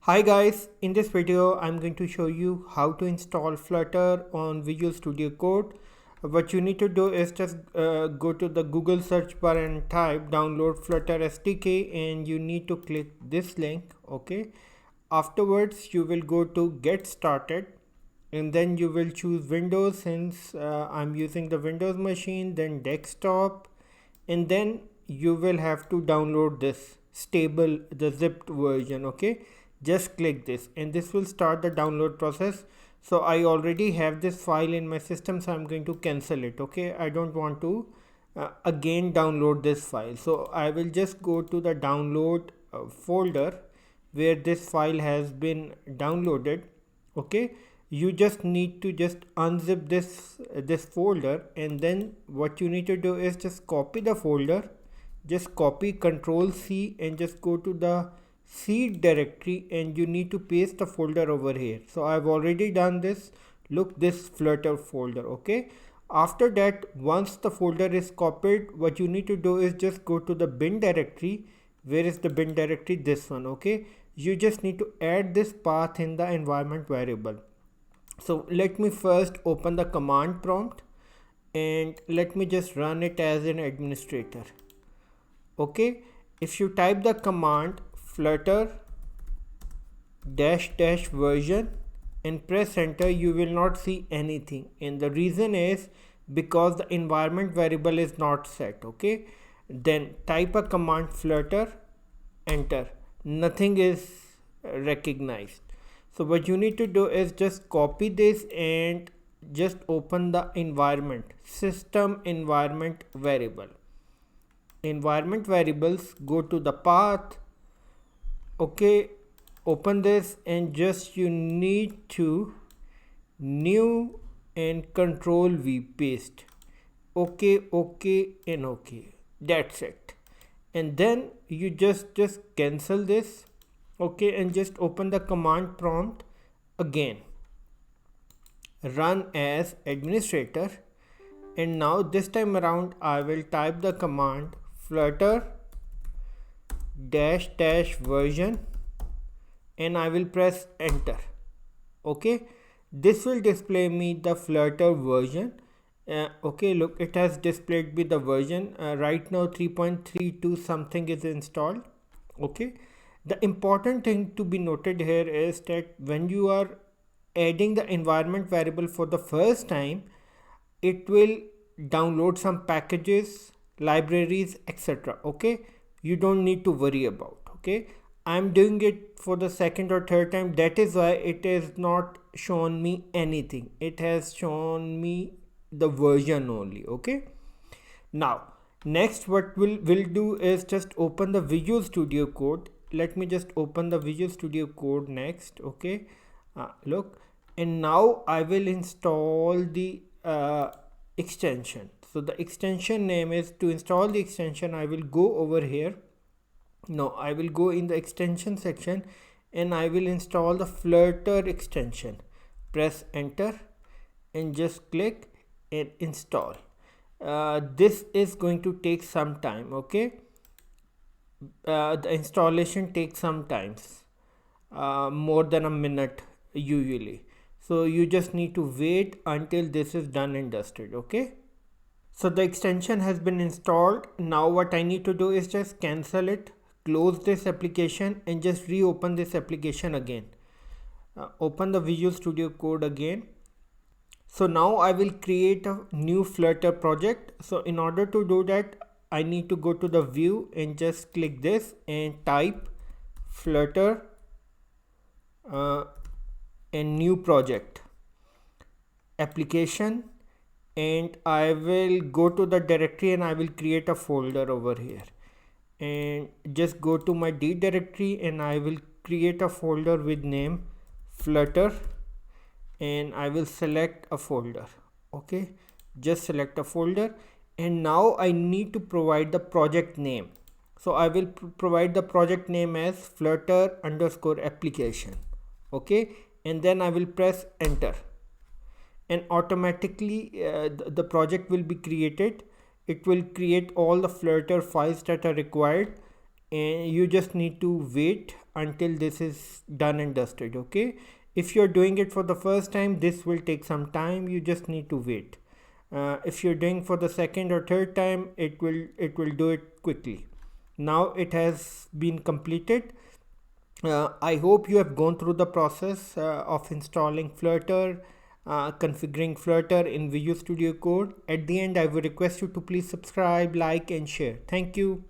Hi guys, in this video I'm going to show you how to install Flutter on Visual Studio Code. What you need to do is just go to the Google search bar and type download Flutter SDK, and you need to click this link. Okay, afterwards you will go to get started, and then you will choose Windows since I'm using the Windows machine, then desktop, and then you will have to download this stable, the zipped version. Okay, just click this and this will start the download process. So I already have this file in my system, so I'm going to cancel it. Okay, I don't want to again download this file, so I will just go to the download folder where this file has been downloaded. Okay, you just need to just unzip this folder, and then what you need to do is just copy the folder, just copy Control C and just go to the C directory, and you need to paste the folder over here. So I've already done this. Look, this Flutter folder. Okay, after that, once the folder is copied, what you need to do is just go to the bin directory. Where is the bin directory? This one. Okay, you just need to add this path in the environment variable. So let me first open the command prompt and let me just run it as an administrator. Okay, if you type the command flutter dash version and press enter, you will not see anything, and the reason is because the environment variable is not set. Okay, then type a command flutter, enter, nothing is recognized. So what you need to do is just copy this and just open the environment, system environment variable, environment variables, go to the path. Okay, open this and just you need to new and Control V paste. Okay, and okay, that's it. And then you just cancel this. Okay, and just open the command prompt again, run as administrator, and now this time around I will type the command flutter dash version and I will press enter. Okay, this will display me the Flutter version. Okay, look, it has displayed me the version. Right now 3.32 something is installed. Okay, the important thing to be noted here is that when you are adding the environment variable for the first time, it will download some packages, libraries, etc. Okay, you don't need to worry about. Okay, I'm doing it for the second or third time, that is why it is not shown me anything. It has shown me the version only. Okay, now next what we'll do is just open the Visual Studio Code. Let me just open the Visual Studio Code next. Okay, look, and now I will install the extension. So the extension name is, to install the extension I will go over here. No, I will go in the extension section and I will install the Flutter extension. Press enter and just click and install. This is going to take some time. Okay, the installation takes some times, more than a minute usually, so you just need to wait until this is done and dusted. Okay, so the extension has been installed. Now what I need to do is just cancel it, close this application and just reopen this application again. Open the Visual Studio Code again. So now I will create a new Flutter project. So in order to do that, I need to go to the view and just click this and type Flutter and new project application, and I will go to the directory and I will create a folder over here, and just go to my D directory and I will create a folder with name Flutter, and I will select a folder. Okay, just select a folder, and now I need to provide the project name. So I will provide the project name as Flutter underscore application. Okay, and then I will press enter, and automatically the project will be created. It will create all the Flutter files that are required, and you just need to wait until this is done and dusted. Okay, if you're doing it for the first time, this will take some time. You just need to wait. If you're doing for the second or third time, it will do it quickly. Now it has been completed. I hope you have gone through the process of installing Flutter, configuring Flutter in Visual Studio Code. At the end, I would request you to please subscribe, like, and share. Thank you.